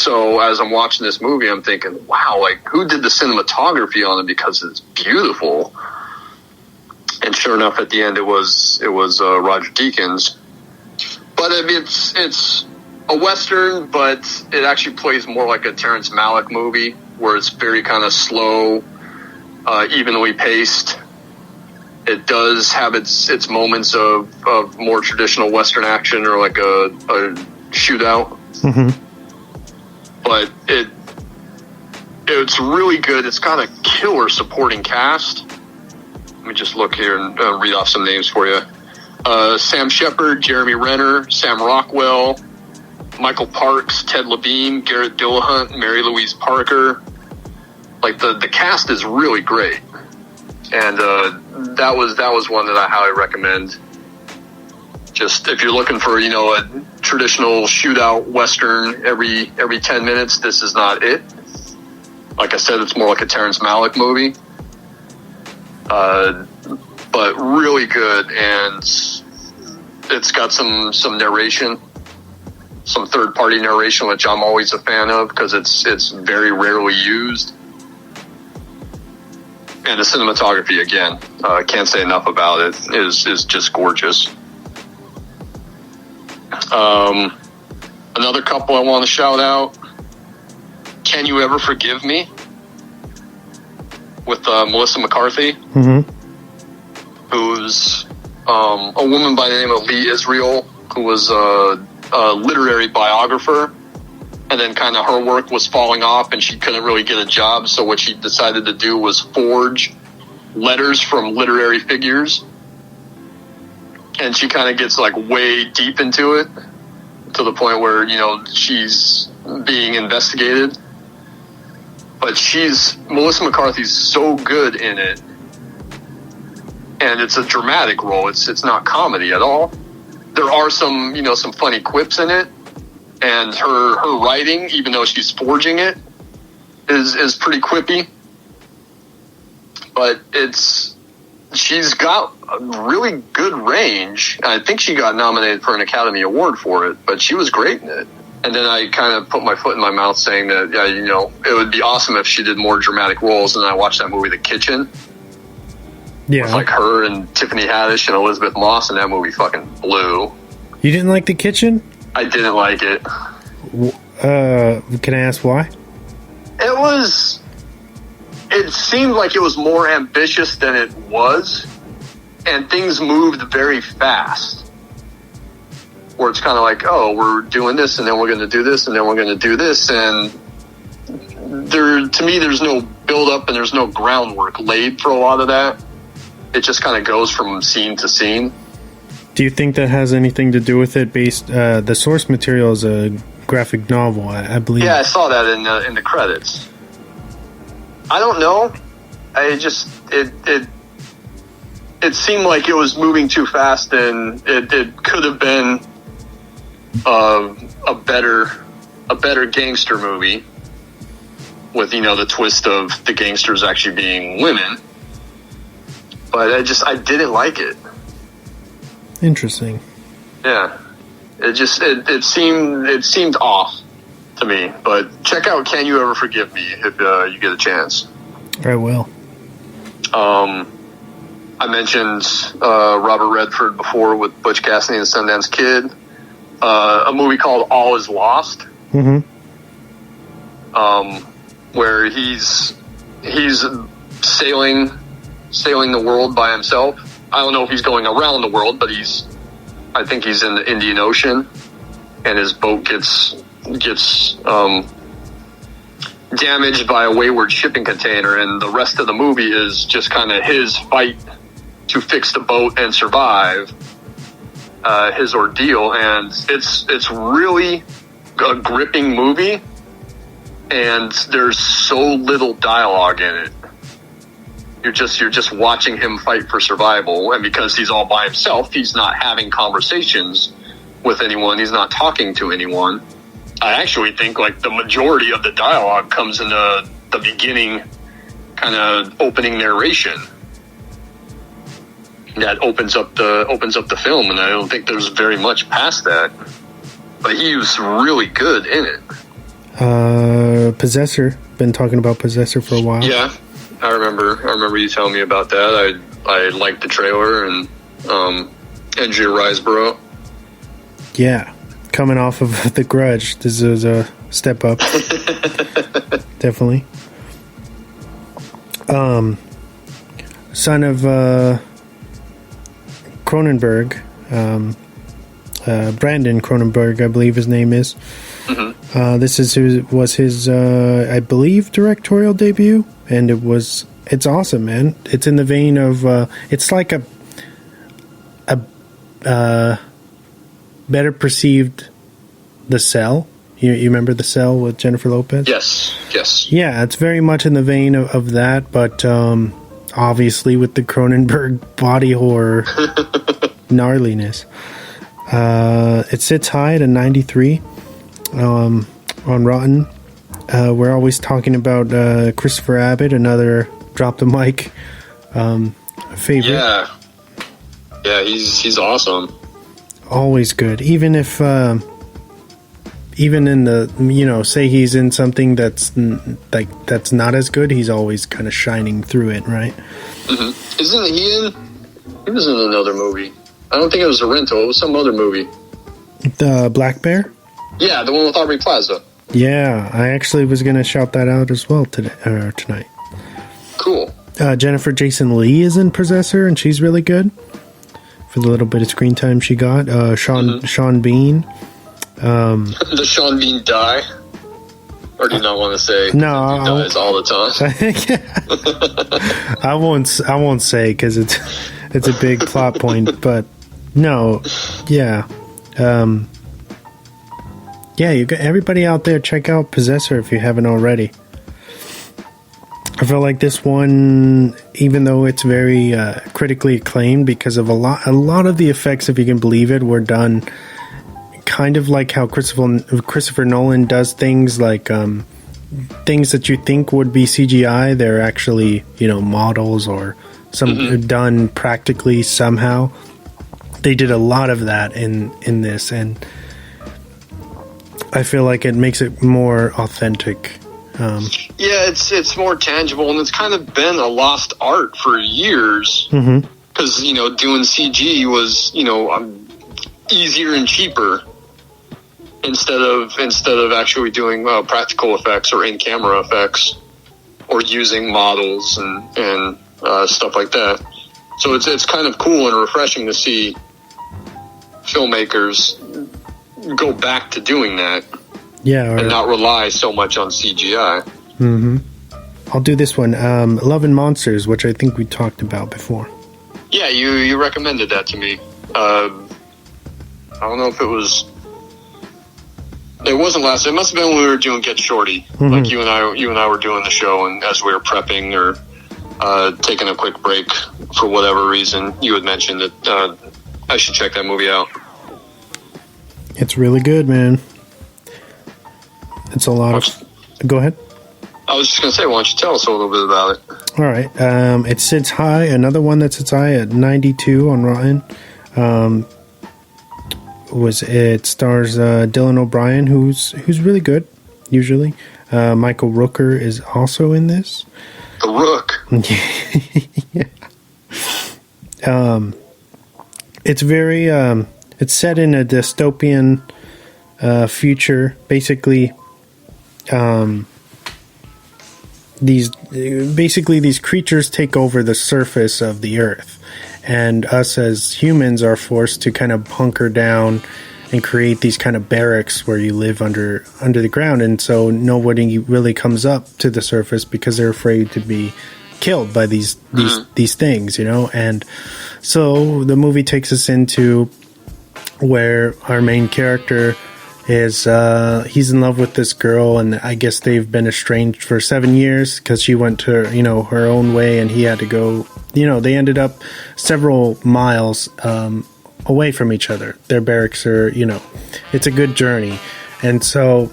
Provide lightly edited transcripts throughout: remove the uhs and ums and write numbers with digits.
so as I'm watching this movie, I'm thinking, wow, like, who did the cinematography on it? Because it's beautiful. And sure enough, at the end, it was Roger Deakins. But I mean, it's a Western, but it actually plays more like a Terrence Malick movie, where it's very kind of slow, evenly paced. It does have its moments of more traditional Western action, or like a shootout. Mm-hmm. But it's really good. It's got a killer supporting cast. Let me just look here and read off some names for you. Sam Shepard, Jeremy Renner, Sam Rockwell, Michael Parks, Ted Levine, Garrett Dillahunt, Mary Louise Parker. Like, the cast is really great. And that was one that I highly recommend. Just if you're looking for, a traditional shootout Western every 10 minutes, this is not it. Like I said, it's more like a Terrence Malick movie. But really good, and it's got some narration, some third-party narration, which I'm always a fan of because it's very rarely used. And the cinematography, again, can't say enough about it, is just gorgeous. Another couple I want to shout out, Can You Ever Forgive Me? With Melissa McCarthy, mm-hmm. who's a woman by the name of Lee Israel, who was a literary biographer, and then kind of her work was falling off and she couldn't really get a job, so what she decided to do was forge letters from literary figures, and she kind of gets like way deep into it to the point where she's being investigated. But Melissa McCarthy's so good in it, and it's a dramatic role. It's not comedy at all. There are some funny quips in it, and her writing, even though she's forging it, is pretty quippy. But she's got a really good range. I think she got nominated for an Academy Award for it, but she was great in it. And then I kind of put my foot in my mouth saying that, it would be awesome if she did more dramatic roles. And then I watched that movie, The Kitchen. Yeah. With like her and Tiffany Haddish and Elizabeth Moss, and that movie fucking blew. You didn't like The Kitchen? I didn't like it. Can I ask why? It seemed like it was more ambitious than it was. And things moved very fast. Where it's kind of like, oh, we're doing this, and then we're going to do this, and then we're going to do this, and to me, there's no build-up and there's no groundwork laid for a lot of that. It just kind of goes from scene to scene. Do you think that has anything to do with it? The source material is a graphic novel, I believe. Yeah, I saw that in the credits. I don't know. It seemed like it was moving too fast, and it could have been a better gangster movie with the twist of the gangsters actually being women. But I didn't like it. Interesting. Yeah, it seemed off to me. But check out Can You Ever Forgive Me if you get a chance. I will. I mentioned Robert Redford before with Butch Cassidy and the Sundance Kid. A movie called All Is Lost. Mm-hmm. Where he's sailing the world by himself. I don't know if he's going around the world, but I think he's in the Indian Ocean, and his boat gets damaged by a wayward shipping container, and the rest of the movie is just kind of his fight to fix the boat and survive his ordeal. And it's really a gripping movie, and there's so little dialogue in it. You're just watching him fight for survival, and because he's all by himself, he's not having conversations with anyone. He's not talking to anyone. I actually think like the majority of the dialogue comes in the beginning, kind of opening narration that opens up the film, and I don't think there's very much past that. But he was really good in it. Possessor. Been talking about Possessor for a while. Yeah, I remember you telling me about that. I liked the trailer and Andrea Riseborough. Yeah, coming off of The Grudge, this is a step up. Definitely. Son of Cronenberg, Brandon Cronenberg, I believe his name is. Mm-hmm. This was his, I believe, directorial debut, and it's awesome, man. It's in the vein of, it's like a better perceived The Cell. You remember The Cell with Jennifer Lopez? Yes. Yeah, it's very much in the vein of that, but obviously with the Cronenberg body horror gnarliness. It sits high at a 93 on Rotten. We're always talking about Christopher Abbott, another drop the mic favorite. Yeah, he's awesome. Always good, even if even in the, say he's in something that's not as good, he's always kind of shining through it, right? Mm-hmm. Isn't he was in another movie. I don't think it was a rental. It was some other movie. The Black Bear? Yeah, the one with Aubrey Plaza. Yeah, I actually was going to shout that out as well tonight. Cool. Jennifer Jason Leigh is in Possessor, and she's really good for the little bit of screen time she got. Sean Bean. Does Sean Bean die? Or do you not want to say? No, he dies all the time. I won't say because it's a big plot point. But no, yeah, you got everybody out there. Check out Possessor if you haven't already. I feel like this one, even though it's very critically acclaimed because of a lot of the effects, if you can believe it, were done kind of like how Christopher Nolan does things, like things that you think would be CGI, they're actually, models or done practically somehow. They did a lot of that in this, and I feel like it makes it more authentic. Yeah, it's more tangible, and it's kind of been a lost art for years. Because doing CG was easier and cheaper instead of actually doing practical effects or in camera effects or using models and stuff like that. So it's kind of cool and refreshing to see filmmakers go back to doing that. Yeah, and not rely so much on CGI. I'll do this one, Love and Monsters, which I think we talked about before. Yeah, you recommended that to me. I don't know if it was. It wasn't last. It must have been when we were doing Get Shorty. Like you and I were doing the show, and as we were prepping or taking a quick break for whatever reason, you had mentioned that I should check that movie out. It's really good, man. It's a lot of... Go ahead. I was just going to say, why don't you tell us a little bit about it? All right. It sits high. Another one that sits high at 92 on Rotten. It stars Dylan O'Brien, who's really good, usually. Michael Rooker is also in this. The Rook. Yeah. It's very... it's set in a dystopian future. Basically... these creatures take over the surface of the earth, and us as humans are forced to kind of hunker down and create these kind of barracks where you live under the ground, and so nobody really comes up to the surface because they're afraid to be killed by these things, and so the movie takes us into where our main character is he's in love with this girl, and I guess they've been estranged for 7 years because she went to her own way and he had to go. They ended up several miles away from each other. Their barracks are it's a good journey, and so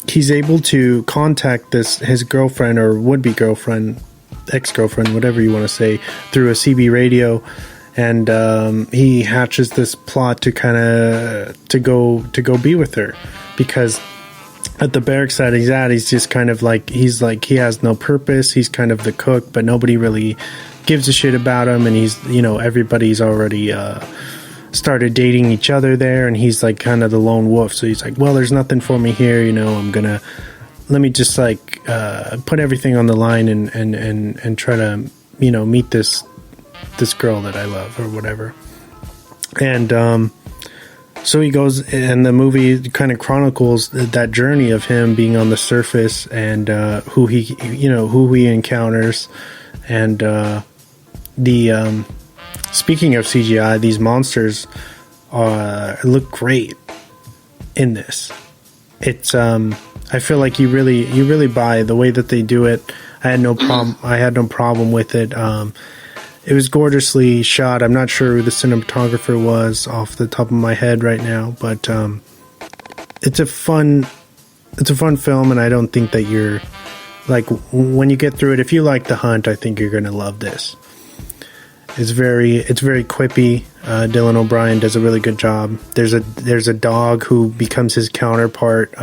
he's able to contact his girlfriend or would-be girlfriend, ex-girlfriend, whatever you want to say, through a CB radio. And he hatches this plot to go be with her, because at the barracks that he's at, he's just kind of like, he has no purpose. He's kind of the cook, but nobody really gives a shit about him. And he's, everybody's already started dating each other there, and he's like kind of the lone wolf. So he's like, well, there's nothing for me here. Let me just like put everything on the line and try to, meet this girl that I love or whatever. And so he goes, and the movie kind of chronicles that journey of him being on the surface and who he encounters. And speaking of CGI, these monsters look great in this. It's I feel like you really buy the way that they do it. I had no problem with it. It was gorgeously shot. I'm not sure who the cinematographer was off the top of my head right now, but it's a fun film, and I don't think that you're like, when you get through it, if you like The Hunt, I think you're going to love this. It's very quippy. Dylan O'Brien does a really good job. There's a dog who becomes his counterpart,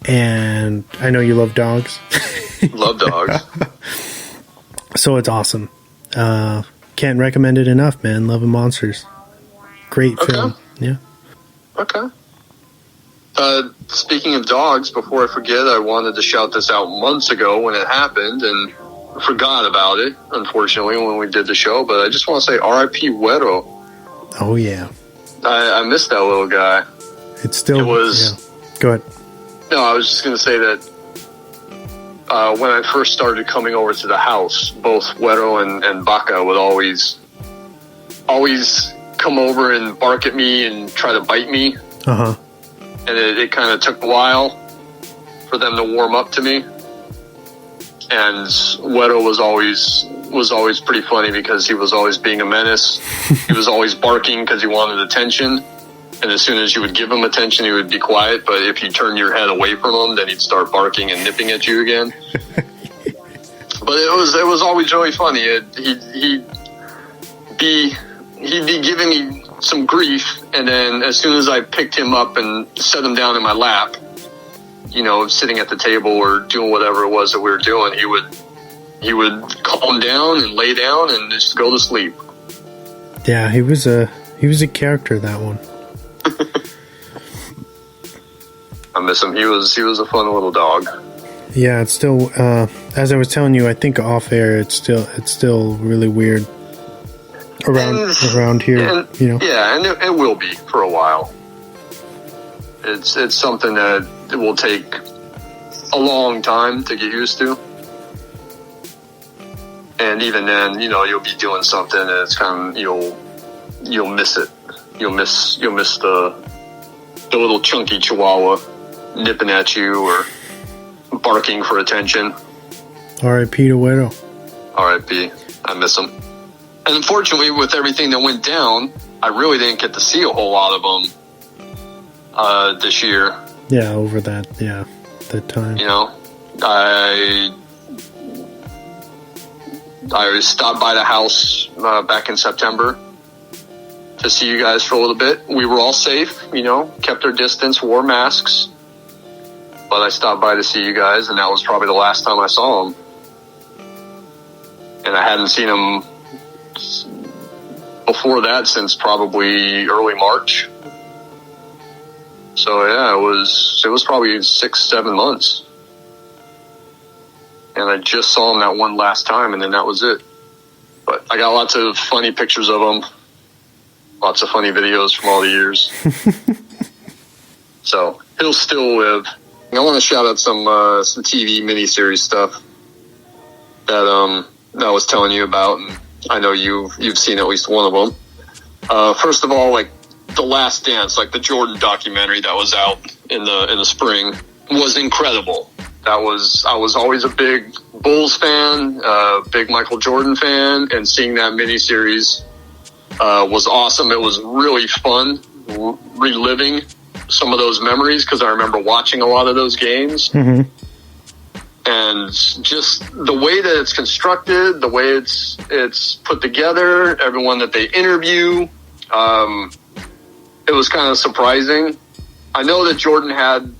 and I know you love dogs. Love dogs. So it's awesome. Can't recommend it enough, man. Love and Monsters. Great film. Yeah. Okay. Speaking of dogs, before I forget, I wanted to shout this out months ago when it happened and forgot about it, unfortunately, when we did the show. But I just want to say R.I.P. Guero. Oh, yeah. I missed that little guy. It was... Yeah. Go ahead. No, I was just going to say that when I first started coming over to the house, both Guero and Baca would always come over and bark at me and try to bite me. Uh-huh. And it kind of took a while for them to warm up to me. And Guero was always pretty funny because he was always being a menace. He was always barking because he wanted attention. And as soon as you would give him attention, he would be quiet. But if you turned your head away from him, then he'd start barking and nipping at you again. But it was always really funny. He'd be giving me some grief, and then as soon as I picked him up and set him down in my lap, sitting at the table or doing whatever it was that we were doing, he would calm down and lay down and just go to sleep. Yeah, he was a character, that one. I miss him. He was a fun little dog. Yeah, it's still as I was telling you, I think off air, it's still really weird around here. Yeah, and it will be for a while. It's something that it will take a long time to get used to. And even then, you'll be doing something and it's kind of, you'll miss it. You'll miss the little chunky chihuahua nipping at you or barking for attention. R.I.P. to Guero. R.I.P. I miss him. And unfortunately, with everything that went down, I really didn't get to see a whole lot of them this year. Yeah, over that time. I stopped by the house back in September to see you guys for a little bit. We were all safe, kept our distance, wore masks. But I stopped by to see you guys, and that was probably the last time I saw them. And I hadn't seen them before that since probably early March. So yeah, it was probably 6-7 months. And I just saw them that one last time, and then that was it. But I got lots of funny pictures of them. Lots of funny videos from all the years. So he'll still live. I want to shout out some TV miniseries stuff that I was telling you about, and I know you've seen at least one of them. First of all, like The Last Dance, like the Jordan documentary that was out in the spring, was incredible. I was always a big Bulls fan, big Michael Jordan fan, and seeing that miniseries was awesome. It was really fun reliving some of those memories because I remember watching a lot of those games. Mm-hmm. And just the way that it's constructed, the way it's put together, everyone that they interview, it was kind of surprising. I know that Jordan had